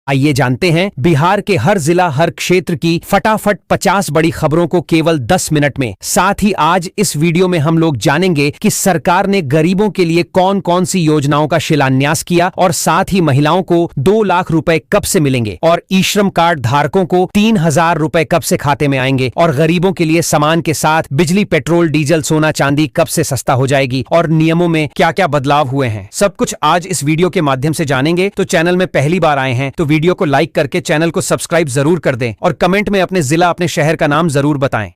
आइए जानते हैं बिहार के हर जिला हर क्षेत्र की फटाफट 50 बड़ी खबरों को केवल 10 मिनट में। साथ ही आज इस वीडियो में हम लोग जानेंगे कि सरकार ने गरीबों के लिए कौन कौन सी योजनाओं का शिलान्यास किया और साथ ही महिलाओं को 2 लाख रुपए कब से मिलेंगे और ई श्रम कार्ड धारकों को 3,000 रुपए कब से खाते में आएंगे और गरीबों के लिए सामान के साथ बिजली, पेट्रोल, डीजल, सोना, चांदी कब से सस्ता हो जाएगी और नियमों में क्या क्या बदलाव हुए हैं, सब कुछ आज इस वीडियो के माध्यम से जानेंगे। तो चैनल में पहली बार आए हैं तो वीडियो को लाइक करके चैनल को सब्सक्राइब जरूर कर दें और कमेंट में अपने जिला, अपने शहर का नाम जरूर बताएं।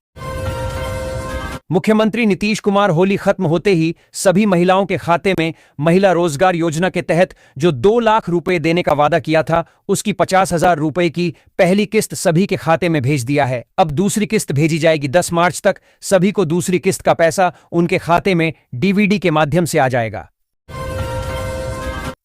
मुख्यमंत्री नीतीश कुमार होली खत्म होते ही सभी महिलाओं के खाते में महिला रोजगार योजना के तहत जो 2 लाख रुपए देने का वादा किया था, उसकी 50,000 रुपए की पहली किस्त सभी के खाते में भेज दिया है। अब दूसरी किस्त भेजी जाएगी 10 मार्च तक। सभी को दूसरी किस्त का पैसा उनके खाते में डीवीडी के माध्यम से आ जाएगा।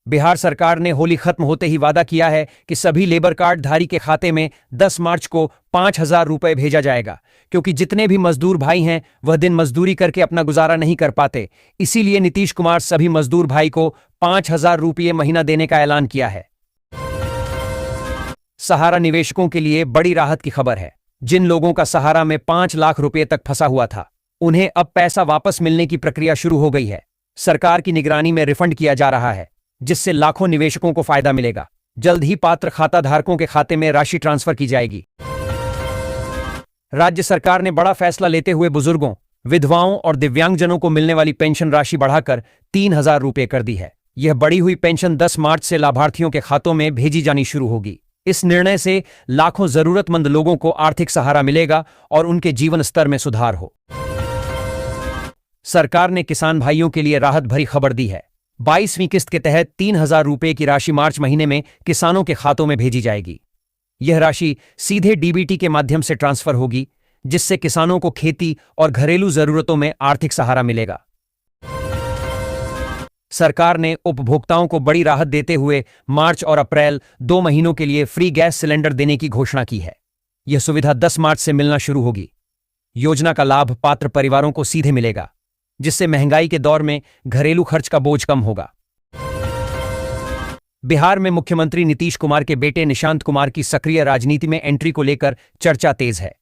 बिहार सरकार ने होली खत्म होते ही वादा किया है कि सभी लेबर कार्ड धारी के खाते में 10 मार्च को 5,000 रुपए भेजा जाएगा, क्योंकि जितने भी मजदूर भाई हैं वह दिन मजदूरी करके अपना गुजारा नहीं कर पाते। इसीलिए नीतीश कुमार सभी मजदूर भाई को 5,000 रुपये महीना देने का ऐलान किया है। सहारा निवेशकों के लिए बड़ी राहत की खबर है। जिन लोगों का सहारा में 5 लाख रुपए तक फंसा हुआ था, उन्हें अब पैसा वापस मिलने की प्रक्रिया शुरू हो गई है। सरकार की निगरानी में रिफंड किया जा रहा है, जिससे लाखों निवेशकों को फायदा मिलेगा। जल्द ही पात्र खाता धारकों के खाते में राशि ट्रांसफर की जाएगी। राज्य सरकार ने बड़ा फैसला लेते हुए बुजुर्गों, विधवाओं और दिव्यांगजनों को मिलने वाली पेंशन राशि बढ़ाकर 3,000 रुपये कर दी है। यह बढ़ी हुई पेंशन 10 मार्च से लाभार्थियों के खातों में भेजी जानी शुरू होगी। इस निर्णय से लाखों जरूरतमंद लोगों को आर्थिक सहारा मिलेगा और उनके जीवन स्तर में सुधार हो। सरकार ने किसान भाइयों के लिए राहत भरी खबर दी है। 22वीं किस्त के तहत 3,000 रुपये की राशि मार्च महीने में किसानों के खातों में भेजी जाएगी। यह राशि सीधे डीबीटी के माध्यम से ट्रांसफर होगी, जिससे किसानों को खेती और घरेलू जरूरतों में आर्थिक सहारा मिलेगा। सरकार ने उपभोक्ताओं को बड़ी राहत देते हुए मार्च और अप्रैल 2 महीनों के लिए फ्री गैस सिलेंडर देने की घोषणा की है। यह सुविधा 10 मार्च से मिलना शुरू होगी। योजना का लाभ पात्र परिवारों को सीधे मिलेगा, जिससे महंगाई के दौर में घरेलू खर्च का बोझ कम होगा। बिहार में मुख्यमंत्री नीतीश कुमार के बेटे निशांत कुमार की सक्रिय राजनीति में एंट्री को लेकर चर्चा तेज है।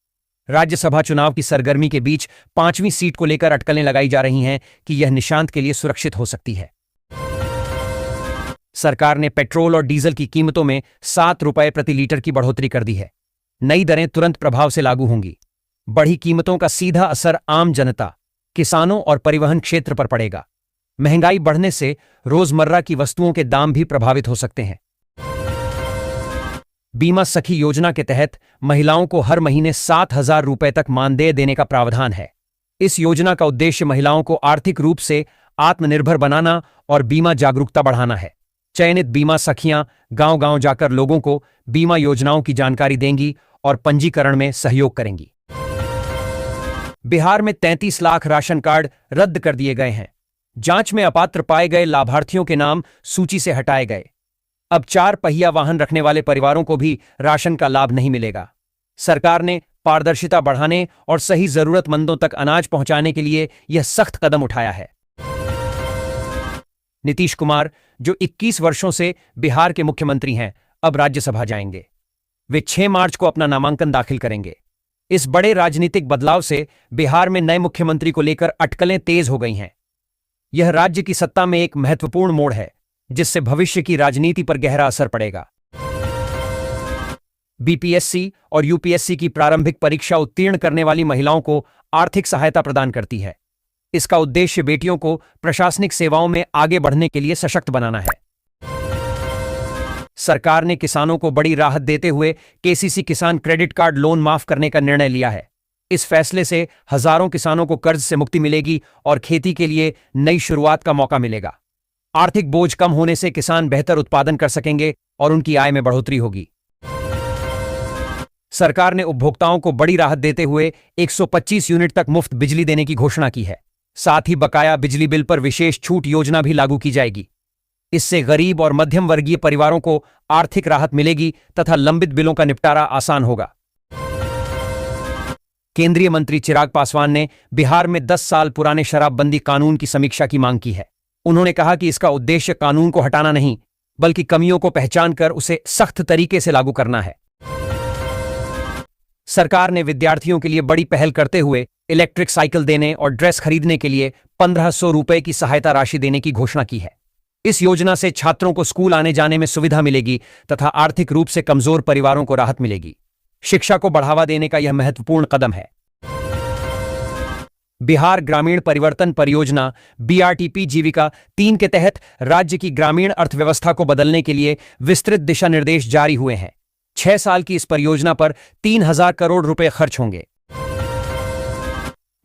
राज्यसभा चुनाव की सरगर्मी के बीच 5वीं सीट को लेकर अटकलें लगाई जा रही हैं कि यह निशांत के लिए सुरक्षित हो सकती है। सरकार ने पेट्रोल और डीजल की कीमतों में 7 रुपए प्रति लीटर की बढ़ोतरी कर दी है। नई दरें तुरंत प्रभाव से लागू होंगी। बढ़ी कीमतों का सीधा असर आम जनता, किसानों और परिवहन क्षेत्र पर पड़ेगा। महंगाई बढ़ने से रोजमर्रा की वस्तुओं के दाम भी प्रभावित हो सकते हैं। बीमा सखी योजना के तहत महिलाओं को हर महीने 7,000 रुपए तक मानदेय देने का प्रावधान है। इस योजना का उद्देश्य महिलाओं को आर्थिक रूप से आत्मनिर्भर बनाना और बीमा जागरूकता बढ़ाना है। चयनित बीमा सखियां गांव-गांव जाकर लोगों को बीमा योजनाओं की जानकारी देंगी और पंजीकरण में सहयोग करेंगी। बिहार में 33 लाख राशन कार्ड रद्द कर दिए गए हैं। जांच में अपात्र पाए गए लाभार्थियों के नाम सूची से हटाए गए। अब 4 पहिया वाहन रखने वाले परिवारों को भी राशन का लाभ नहीं मिलेगा। सरकार ने पारदर्शिता बढ़ाने और सही जरूरतमंदों तक अनाज पहुंचाने के लिए यह सख्त कदम उठाया है। नीतीश कुमार, जो 21 वर्षों से बिहार के मुख्यमंत्री हैं, अब राज्यसभा जाएंगे। वे 6 मार्च को अपना नामांकन दाखिल करेंगे। इस बड़े राजनीतिक बदलाव से बिहार में नए मुख्यमंत्री को लेकर अटकलें तेज हो गई हैं। यह राज्य की सत्ता में एक महत्वपूर्ण मोड़ है, जिससे भविष्य की राजनीति पर गहरा असर पड़ेगा। बीपीएससी और यूपीएससी की प्रारंभिक परीक्षा उत्तीर्ण करने वाली महिलाओं को आर्थिक सहायता प्रदान करती है। इसका उद्देश्य बेटियों को प्रशासनिक सेवाओं में आगे बढ़ने के लिए सशक्त बनाना है। सरकार ने किसानों को बड़ी राहत देते हुए केसीसी किसान क्रेडिट कार्ड लोन माफ करने का निर्णय लिया है। इस फैसले से हजारों किसानों को कर्ज से मुक्ति मिलेगी और खेती के लिए नई शुरुआत का मौका मिलेगा। आर्थिक बोझ कम होने से किसान बेहतर उत्पादन कर सकेंगे और उनकी आय में बढ़ोतरी होगी। सरकार ने उपभोक्ताओं को बड़ी राहत देते हुए 125 यूनिट तक मुफ्त बिजली देने की घोषणा की है। साथ ही बकाया बिजली बिल पर विशेष छूट योजना भी लागू की जाएगी। इससे गरीब और मध्यम वर्गीय परिवारों को आर्थिक राहत मिलेगी तथा लंबित बिलों का निपटारा आसान होगा। केंद्रीय मंत्री चिराग पासवान ने बिहार में 10 साल पुराने शराबबंदी कानून की समीक्षा की मांग की है। उन्होंने कहा कि इसका उद्देश्य कानून को हटाना नहीं, बल्कि कमियों को पहचानकर उसे सख्त तरीके से लागू करना है। सरकार ने विद्यार्थियों के लिए बड़ी पहल करते हुए इलेक्ट्रिक साइकिल देने और ड्रेस खरीदने के लिए 1500 रुपए की सहायता राशि देने की घोषणा की है। इस योजना से छात्रों को स्कूल आने जाने में सुविधा मिलेगी तथा आर्थिक रूप से कमजोर परिवारों को राहत मिलेगी। शिक्षा को बढ़ावा देने का यह महत्वपूर्ण कदम है। बिहार ग्रामीण परिवर्तन परियोजना BRTP जीविका 3 के तहत राज्य की ग्रामीण अर्थव्यवस्था को बदलने के लिए विस्तृत दिशा निर्देश जारी हुए हैं। 6 साल की इस परियोजना पर 3000 करोड़ रुपए खर्च होंगे।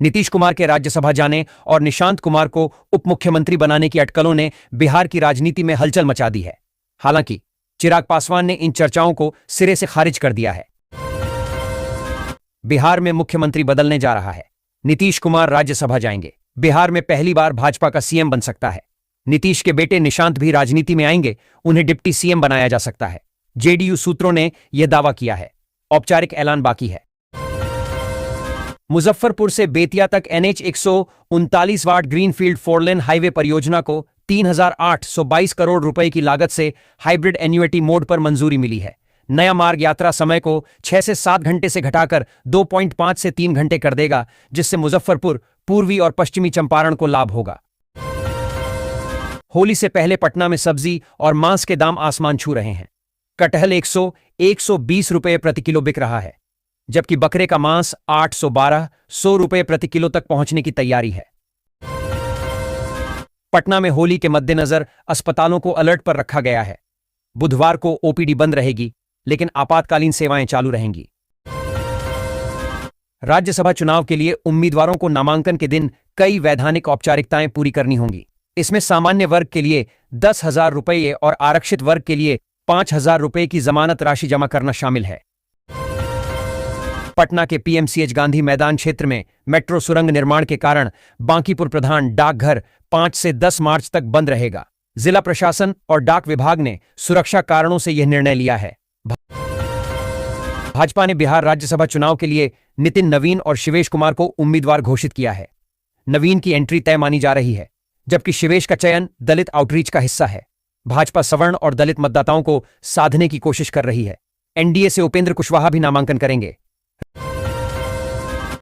नीतीश कुमार के राज्यसभा जाने और निशांत कुमार को उप मुख्यमंत्री बनाने की अटकलों ने बिहार की राजनीति में हलचल मचा दी है। हालांकि चिराग पासवान ने इन चर्चाओं को सिरे से खारिज कर दिया है। बिहार में मुख्यमंत्री बदलने जा रहा है। नीतीश कुमार राज्यसभा जाएंगे। बिहार में पहली बार भाजपा का सीएम बन सकता है। नीतीश के बेटे निशांत भी राजनीति में आएंगे, उन्हें डिप्टी सीएम बनाया जा सकता है। जेडीयू सूत्रों ने यह दावा किया है। औपचारिक ऐलान बाकी है। मुजफ्फरपुर से बेतिया तक NH 139 वाट ग्रीनफील्ड 4 लेन हाईवे परियोजना को 3822 करोड़ रुपए की लागत से हाइब्रिड एन्युइटी मोड पर मंजूरी मिली है। नया मार्ग यात्रा समय को 6 से 7 घंटे से घटाकर 2.5 से 3 घंटे कर देगा, जिससे मुजफ्फरपुर, पूर्वी और पश्चिमी चंपारण को लाभ होगा। होली से पहले पटना में सब्जी और मांस के दाम आसमान छू रहे हैं। कटहल 100-120 रुपए प्रति किलो बिक रहा है, जबकि बकरे का मांस 812-100 रुपए प्रति किलो तक पहुंचने की तैयारी है। पटना में होली के मद्देनजर अस्पतालों को अलर्ट पर रखा गया है। बुधवार को OPD बंद रहेगी, लेकिन आपातकालीन सेवाएं चालू रहेंगी। राज्यसभा चुनाव के लिए उम्मीदवारों को नामांकन के दिन कई वैधानिक औपचारिकताएं पूरी करनी होंगी। इसमें सामान्य वर्ग के लिए 10,000 रुपये और आरक्षित वर्ग के लिए 5,000 रुपये की जमानत राशि जमा करना शामिल है। पटना के PMCH गांधी मैदान क्षेत्र में मेट्रो सुरंग निर्माण के कारण बांकीपुर प्रधान डाकघर 5 से 10 मार्च तक बंद रहेगा। जिला प्रशासन और डाक विभाग ने सुरक्षा कारणों से यह निर्णय लिया है। भाजपा ने बिहार राज्यसभा चुनाव के लिए नितिन नवीन और शिवेश कुमार को उम्मीदवार घोषित किया है। नवीन की एंट्री तय मानी जा रही है, जबकि शिवेश का चयन दलित आउटरीच का हिस्सा है। भाजपा सवर्ण और दलित मतदाताओं को साधने की कोशिश कर रही है। NDA से उपेंद्र कुशवाहा भी नामांकन करेंगे।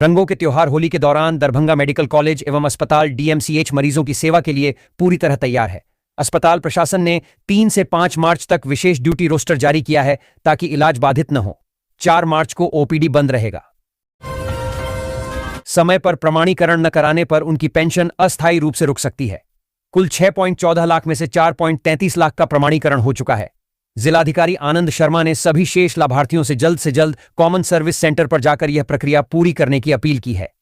रंगों के त्योहार होली के दौरान दरभंगा मेडिकल कॉलेज एवं अस्पताल DMCH मरीजों की सेवा के लिए पूरी तरह तैयार है। अस्पताल प्रशासन ने 3 से 5 मार्च तक विशेष ड्यूटी रोस्टर जारी किया है, ताकि इलाज बाधित न हो। 4 मार्च को OPD बंद रहेगा। समय पर प्रमाणीकरण न कराने पर उनकी पेंशन अस्थायी रूप से रुक सकती है। कुल 6.14 लाख में से 4.33 लाख का प्रमाणीकरण हो चुका है। जिलाधिकारी आनंद शर्मा ने सभी शेष लाभार्थियों से जल्द कॉमन सर्विस सेंटर पर जाकर यह प्रक्रिया पूरी करने की अपील की है।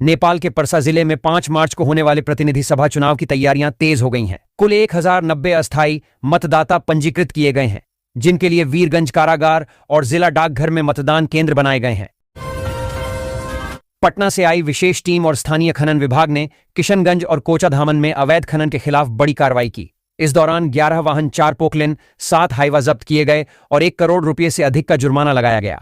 नेपाल के परसा जिले में 5 मार्च को होने वाले प्रतिनिधि सभा चुनाव की तैयारियां तेज हो गई हैं। कुल 1090 अस्थायी मतदाता पंजीकृत किए गए हैं, जिनके लिए वीरगंज कारागार और जिला डाकघर में मतदान केंद्र बनाए गए हैं। पटना से आई विशेष टीम और स्थानीय खनन विभाग ने किशनगंज और कोचाधामन में अवैध खनन के खिलाफ बड़ी कार्रवाई की। इस दौरान 11 वाहन, 4 पोकलेन, 7 हाईवा जब्त किए गए और 1 करोड़ रुपये से अधिक का जुर्माना लगाया गया।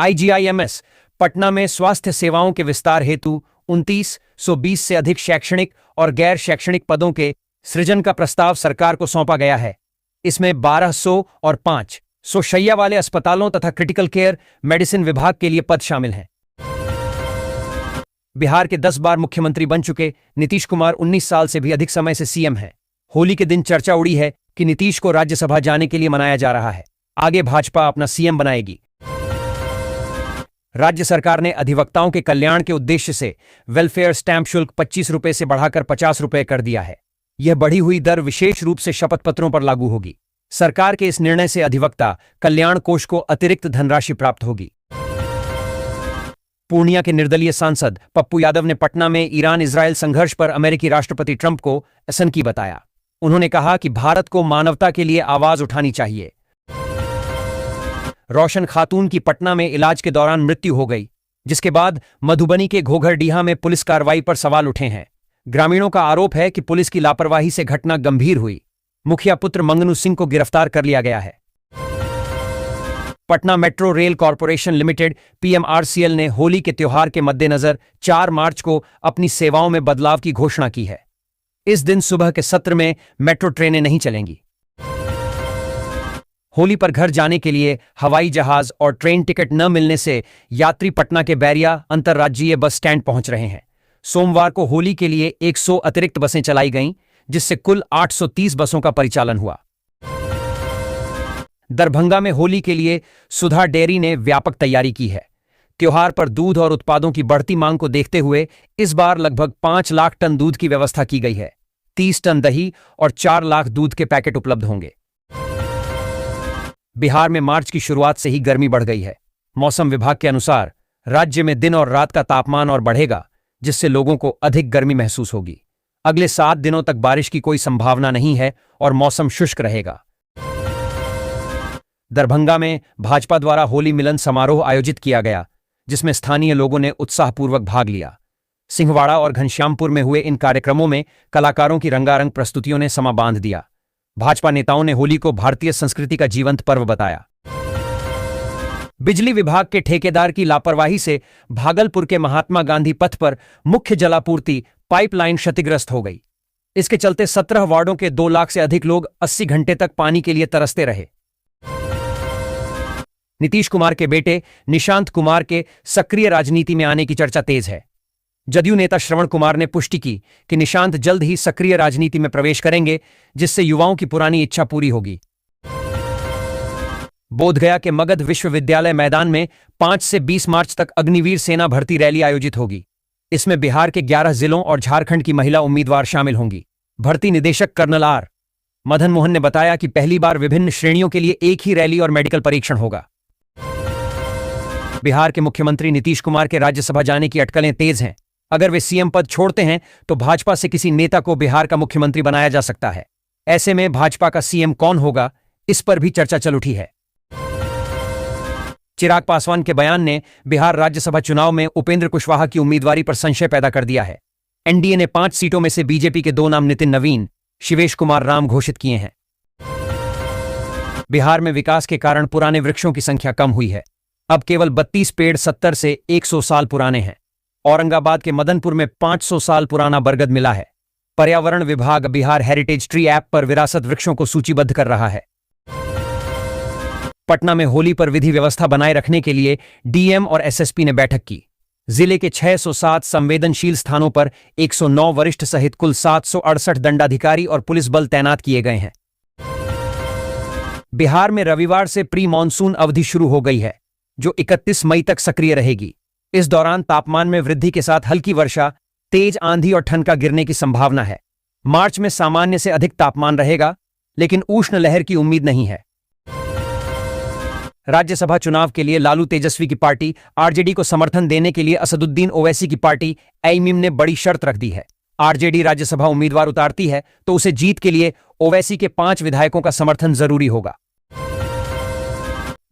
IGIMS पटना में स्वास्थ्य सेवाओं के विस्तार हेतु 2920 से अधिक शैक्षणिक और गैर शैक्षणिक पदों के सृजन का प्रस्ताव सरकार को सौंपा गया है। इसमें 1200 और 500 शैय्या वाले अस्पतालों तथा क्रिटिकल केयर मेडिसिन विभाग के लिए पद शामिल हैं। बिहार के 10 बार मुख्यमंत्री बन चुके नीतीश कुमार 19 साल से भी अधिक समय से सीएम हैं। होली के दिन चर्चा उड़ी है कि नीतीश को राज्यसभा जाने के लिए मनाया जा रहा है। आगे भाजपा अपना सीएम बनाएगी। राज्य सरकार ने अधिवक्ताओं के कल्याण के उद्देश्य से वेलफेयर स्टैंप शुल्क 25 रुपए से बढ़ाकर 50 रुपए कर दिया है। यह बढ़ी हुई दर विशेष रूप से शपथ पत्रों पर लागू होगी। सरकार के इस निर्णय से अधिवक्ता कल्याण कोष को अतिरिक्त धनराशि प्राप्त होगी। पूर्णिया के निर्दलीय सांसद पप्पू यादव ने पटना में ईरान इजरायल संघर्ष पर अमेरिकी राष्ट्रपति ट्रंप को आतंकी बताया। उन्होंने कहा कि भारत को मानवता के लिए आवाज उठानी चाहिए। रोशन खातून की पटना में इलाज के दौरान मृत्यु हो गई, जिसके बाद मधुबनी के घोघरडीहा में पुलिस कार्रवाई पर सवाल उठे हैं। ग्रामीणों का आरोप है कि पुलिस की लापरवाही से घटना गंभीर हुई। मुखिया पुत्र मंगनू सिंह को गिरफ्तार कर लिया गया है। Patna metro rail corporation limited PMRCL ने होली के त्योहार के मद्देनजर 4 मार्च को अपनी सेवाओं में बदलाव की घोषणा की है। इस दिन सुबह के सत्र में मेट्रो ट्रेनें नहीं चलेंगी। होली पर घर जाने के लिए हवाई जहाज और ट्रेन टिकट न मिलने से यात्री पटना के बैरिया अंतर्राज्यीय बस स्टैंड पहुंच रहे हैं। सोमवार को होली के लिए 100 अतिरिक्त बसें चलाई गईं, जिससे कुल 830 बसों का परिचालन हुआ। दरभंगा में होली के लिए सुधा डेयरी ने व्यापक तैयारी की है। त्योहार पर दूध और उत्पादों की बढ़ती मांग को देखते हुए इस बार लगभग 5 लाख टन दूध की व्यवस्था की गई है। 30 टन दही और 4 लाख दूध के पैकेट उपलब्ध होंगे। बिहार में मार्च की शुरुआत से ही गर्मी बढ़ गई है। मौसम विभाग के अनुसार राज्य में दिन और रात का तापमान और बढ़ेगा, जिससे लोगों को अधिक गर्मी महसूस होगी। अगले 7 दिनों तक बारिश की कोई संभावना नहीं है और मौसम शुष्क रहेगा। दरभंगा में भाजपा द्वारा होली मिलन समारोह आयोजित किया गया, जिसमें स्थानीय लोगों ने उत्साहपूर्वक भाग लिया। सिंहवाड़ा और घनश्यामपुर में हुए इन कार्यक्रमों में कलाकारों की रंगारंग प्रस्तुतियों ने समा बांध दिया। भाजपा नेताओं ने होली को भारतीय संस्कृति का जीवंत पर्व बताया। बिजली विभाग के ठेकेदार की लापरवाही से भागलपुर के महात्मा गांधी पथ पर मुख्य जलापूर्ति पाइपलाइन क्षतिग्रस्त हो गई। इसके चलते 17 वार्डों के 2 लाख से अधिक लोग 80 घंटे तक पानी के लिए तरसते रहे। नीतीश कुमार के बेटे निशांत कुमार के सक्रिय राजनीति में आने की चर्चा तेज है। जदयू नेता श्रवण कुमार ने पुष्टि की कि निशांत जल्द ही सक्रिय राजनीति में प्रवेश करेंगे, जिससे युवाओं की पुरानी इच्छा पूरी होगी। बोधगया के मगध विश्वविद्यालय मैदान में 5 से 20 मार्च तक अग्निवीर सेना भर्ती रैली आयोजित होगी। इसमें बिहार के 11 जिलों और झारखंड की महिला उम्मीदवार शामिल होंगी। भर्ती निदेशक कर्नल आर मदन मोहन ने बताया कि पहली बार विभिन्न श्रेणियों के लिए एक ही रैली और मेडिकल परीक्षण होगा। बिहार के मुख्यमंत्री नीतीश कुमार के राज्यसभा जाने की अटकलें तेज हैं। अगर वे सीएम पद छोड़ते हैं तो भाजपा से किसी नेता को बिहार का मुख्यमंत्री बनाया जा सकता है। ऐसे में भाजपा का सीएम कौन होगा, इस पर भी चर्चा चल उठी है। चिराग पासवान के बयान ने बिहार राज्यसभा चुनाव में उपेंद्र कुशवाहा की उम्मीदवारी पर संशय पैदा कर दिया है। एनडीए ने 5 सीटों में से बीजेपी के 2 नाम नितिन नवीन, शिवेश कुमार राम घोषित किए हैं। बिहार में विकास के कारण पुराने वृक्षों की संख्या कम हुई है। अब केवल 32 पेड़ 70 से 100 साल पुराने हैं। औरंगाबाद के मदनपुर में 500 साल पुराना बरगद मिला है। पर्यावरण विभाग बिहार हेरिटेज ट्री ऐप पर विरासत वृक्षों को सूचीबद्ध कर रहा है। पटना में होली पर विधि व्यवस्था बनाए रखने के लिए डीएम और एसएसपी ने बैठक की। जिले के 607 संवेदनशील स्थानों पर 109 वरिष्ठ सहित कुल 768 दंडाधिकारी और पुलिस बल तैनात किए गए हैं। बिहार में रविवार से प्री मानसून अवधि शुरू हो गई है, जो 31 मई तक सक्रिय रहेगी। इस दौरान तापमान में वृद्धि के साथ हल्की वर्षा, तेज आंधी और ठनका गिरने की संभावना है। मार्च में सामान्य से अधिक तापमान रहेगा, लेकिन उष्ण लहर की उम्मीद नहीं है। राज्यसभा चुनाव के लिए लालू तेजस्वी की पार्टी आरजेडी को समर्थन देने के लिए असदुद्दीन ओवैसी की पार्टी एमिम ने बड़ी शर्त रख दी है। आरजेडी राज्यसभा उम्मीदवार उतारती है तो उसे जीत के लिए ओवैसी के 5 विधायकों का समर्थन जरूरी होगा।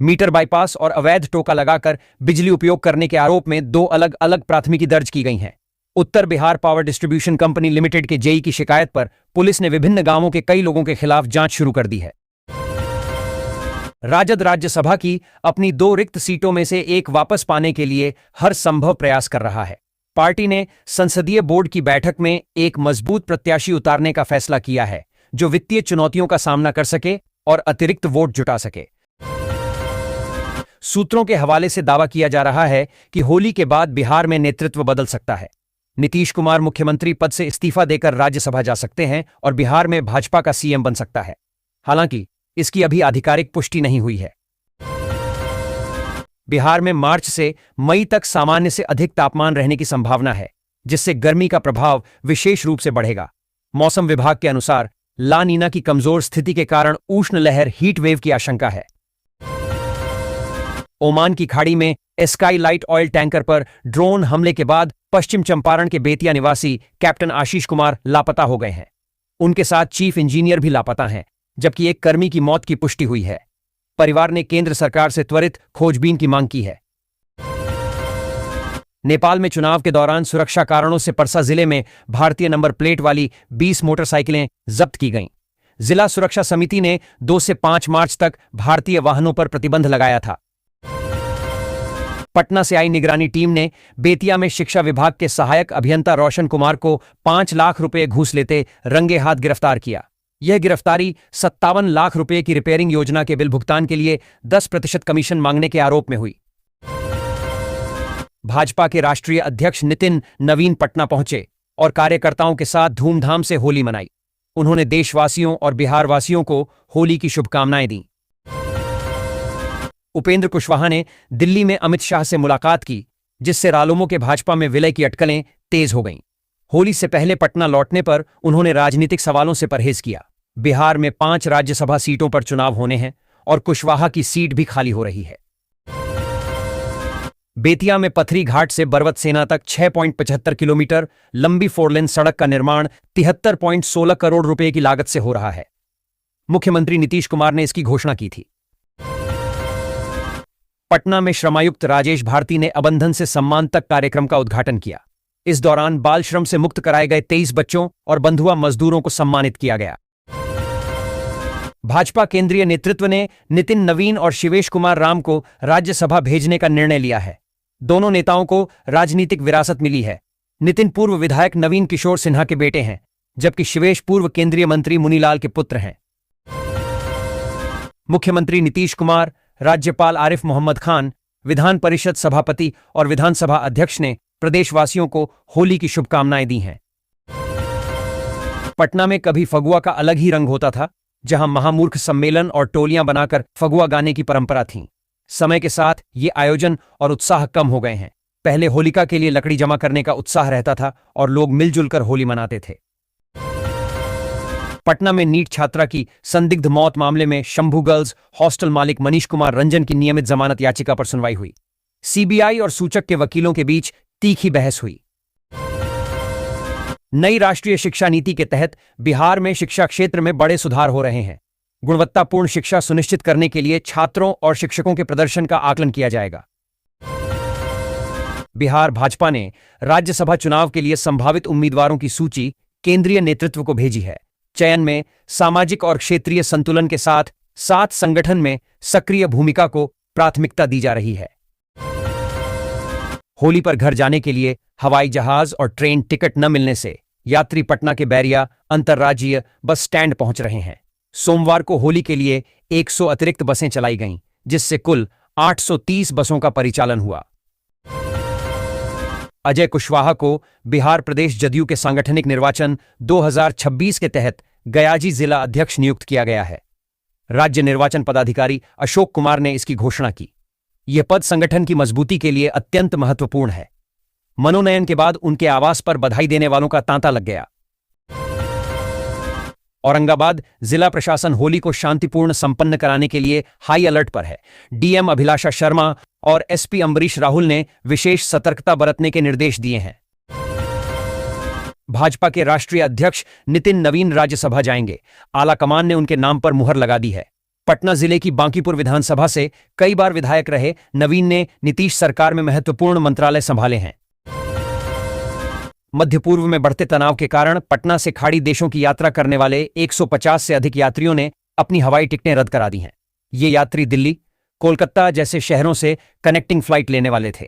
मीटर बाईपास और अवैध टोका लगाकर बिजली उपयोग करने के आरोप में 2 अलग अलग प्राथमिकी दर्ज की गई हैं। Uttar Bihar power distribution company limited के जेई की शिकायत पर पुलिस ने विभिन्न गांवों के कई लोगों के खिलाफ जांच शुरू कर दी है। राजद राज्यसभा की अपनी 2 रिक्त सीटों में से एक वापस पाने के लिए हर संभव प्रयास कर रहा है। पार्टी ने संसदीय बोर्ड की बैठक में एक मजबूत प्रत्याशी उतारने का फैसला किया है, जो वित्तीय चुनौतियों का सामना कर सके और अतिरिक्त वोट जुटा सके। सूत्रों के हवाले से दावा किया जा रहा है कि होली के बाद बिहार में नेतृत्व बदल सकता है। नीतीश कुमार मुख्यमंत्री पद से इस्तीफा देकर राज्यसभा जा सकते हैं और बिहार में भाजपा का सीएम बन सकता है। हालांकि इसकी अभी आधिकारिक पुष्टि नहीं हुई है। बिहार में मार्च से मई तक सामान्य से अधिक तापमान रहने की संभावना है, जिससे गर्मी का प्रभाव विशेष रूप से बढ़ेगा। मौसम विभाग के अनुसार ला नीना की कमजोर स्थिति के कारण उष्ण लहर हीट वेव की आशंका है। ओमान की खाड़ी में स्काई लाइट ऑयल टैंकर पर ड्रोन हमले के बाद पश्चिम चंपारण के बेतिया निवासी कैप्टन आशीष कुमार लापता हो गए हैं। उनके साथ चीफ इंजीनियर भी लापता हैं, जबकि एक कर्मी की मौत की पुष्टि हुई है। परिवार ने केंद्र सरकार से त्वरित खोजबीन की मांग की है। नेपाल में चुनाव के दौरान सुरक्षा कारणों से परसा जिले में भारतीय नंबर प्लेट वाली 20 मोटरसाइकिलें जब्त की गईं। जिला सुरक्षा समिति ने 2 से 5 मार्च तक भारतीय वाहनों पर प्रतिबंध लगाया था। पटना से आई निगरानी टीम ने बेतिया में शिक्षा विभाग के सहायक अभियंता रोशन कुमार को 5 लाख रुपए घूस लेते रंगे हाथ गिरफ्तार किया। यह गिरफ्तारी 57 लाख रुपए की रिपेयरिंग योजना के बिल भुगतान के लिए 10% कमीशन मांगने के आरोप में हुई। भाजपा के राष्ट्रीय अध्यक्ष नितिन नवीन पटना पहुंचे और कार्यकर्ताओं के साथ धूमधाम से होली मनाई। उन्होंने देशवासियों और बिहारवासियों को होली की शुभकामनाएं दी। उपेंद्र कुशवाहा ने दिल्ली में अमित शाह से मुलाकात की, जिससे रालोमो के भाजपा में विलय की अटकलें तेज हो गईं। होली से पहले पटना लौटने पर उन्होंने राजनीतिक सवालों से परहेज किया। बिहार में 5 राज्यसभा सीटों पर चुनाव होने हैं और कुशवाहा की सीट भी खाली हो रही है। बेतिया में पथरी घाट से बरवत सेना तक 6.75 किलोमीटर लंबी 4 लेन सड़क का निर्माण 73.16 करोड़ रुपए की लागत से हो रहा है। मुख्यमंत्री नीतीश कुमार ने इसकी घोषणा की थी। पटना में श्रमायुक्त राजेश भारती ने अबंधन से सम्मान तक कार्यक्रम का उद्घाटन किया। इस दौरान बाल श्रम से मुक्त कराए गए 23 बच्चों और बंधुआ मजदूरों को सम्मानित किया गया। भाजपा केंद्रीय नेतृत्व ने नितिन नवीन और शिवेश कुमार राम को राज्यसभा भेजने का निर्णय लिया है। दोनों नेताओं को राजनीतिक विरासत मिली है। नितिन पूर्व विधायक नवीन किशोर सिन्हा के बेटे हैं, जबकि शिवेश पूर्व केंद्रीय मंत्री मुनीलाल के पुत्र हैं। मुख्यमंत्री नीतीश कुमार, राज्यपाल आरिफ मोहम्मद खान, विधान परिषद सभापति और विधानसभा अध्यक्ष ने प्रदेशवासियों को होली की शुभकामनाएं दी हैं। पटना में कभी फगुआ का अलग ही रंग होता था, जहां महामूर्ख सम्मेलन और टोलियां बनाकर फगुआ गाने की परंपरा थी। समय के साथ ये आयोजन और उत्साह कम हो गए हैं। पहले होलिका के लिए लकड़ी जमा करने का उत्साह रहता था और लोग मिलजुल कर होली मनाते थे। पटना में नीट छात्रा की संदिग्ध मौत मामले में शंभू गर्ल्स हॉस्टल मालिक मनीष कुमार रंजन की नियमित जमानत याचिका पर सुनवाई हुई। सीबीआई और सूचक के वकीलों के बीच तीखी बहस हुई। नई राष्ट्रीय शिक्षा नीति के तहत बिहार में शिक्षा क्षेत्र में बड़े सुधार हो रहे हैं। गुणवत्तापूर्ण शिक्षा सुनिश्चित करने के लिए छात्रों और शिक्षकों के प्रदर्शन का आकलन किया जाएगा। बिहार भाजपा ने राज्यसभा चुनाव के लिए संभावित उम्मीदवारों की सूची केंद्रीय नेतृत्व को भेजी है। चयन में सामाजिक और क्षेत्रीय संतुलन के साथ 7 संगठन में सक्रिय भूमिका को प्राथमिकता दी जा रही है। होली पर घर जाने के लिए हवाई जहाज और ट्रेन टिकट न मिलने से यात्री पटना के बैरिया अंतर्राज्यीय बस स्टैंड पहुंच रहे हैं। सोमवार को होली के लिए 100 अतिरिक्त बसें चलाई गईं, जिससे कुल 830 बसों का परिचालन हुआ। अजय कुशवाहा को बिहार प्रदेश जदयू के सांगठनिक निर्वाचन 2026 के तहत गयाजी जिला अध्यक्ष नियुक्त किया गया है। राज्य निर्वाचन पदाधिकारी अशोक कुमार ने इसकी घोषणा की। यह पद संगठन की मजबूती के लिए अत्यंत महत्वपूर्ण है। मनोनयन के बाद उनके आवास पर बधाई देने वालों का तांता लग गया। औरंगाबाद जिला प्रशासन होली को शांतिपूर्ण संपन्न कराने के लिए हाई अलर्ट पर है। डीएम अभिलाषा शर्मा और एसपी अम्बरीश राहुल ने विशेष सतर्कता बरतने के निर्देश दिए हैं। भाजपा के राष्ट्रीय अध्यक्ष नितिन नवीन राज्यसभा जाएंगे। आलाकमान ने उनके नाम पर मुहर लगा दी है। पटना जिले की बांकीपुर विधानसभा से कई बार विधायक रहे नवीन ने नीतीश सरकार में महत्वपूर्ण मंत्रालय संभाले हैं। मध्य पूर्व में बढ़ते तनाव के कारण पटना से खाड़ी देशों की यात्रा करने वाले 150 से अधिक यात्रियों ने अपनी हवाई टिकटें रद्द करा दी हैं। ये यात्री दिल्ली, कोलकाता जैसे शहरों से कनेक्टिंग फ्लाइट लेने वाले थे।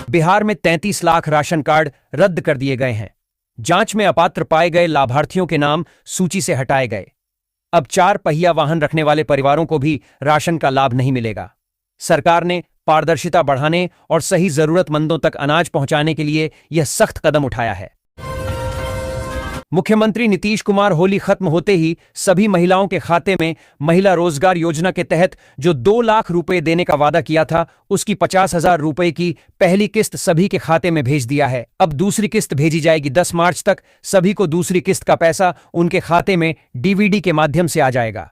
बिहार में 33 लाख राशन कार्ड रद्द कर दिए गए हैं। जांच में अपात्र पाए गए लाभार्थियों के नाम सूची से हटाए गए। अब 4 पहिया वाहन रखने वाले परिवारों को भी राशन का लाभ नहीं मिलेगा। सरकार ने पारदर्शिता बढ़ाने और सही जरूरतमंदों तक अनाज पहुंचाने के लिए यह सख्त कदम उठाया है। मुख्यमंत्री नीतीश कुमार होली खत्म होते ही सभी महिलाओं के खाते में महिला रोजगार योजना के तहत जो 2 लाख रुपए देने का वादा किया था, उसकी 50,000 रुपए की पहली किस्त सभी के खाते में भेज दिया है। अब दूसरी किस्त भेजी जाएगी। 10 मार्च तक सभी को दूसरी किस्त का पैसा उनके खाते में डीवीडी के माध्यम से आ जाएगा।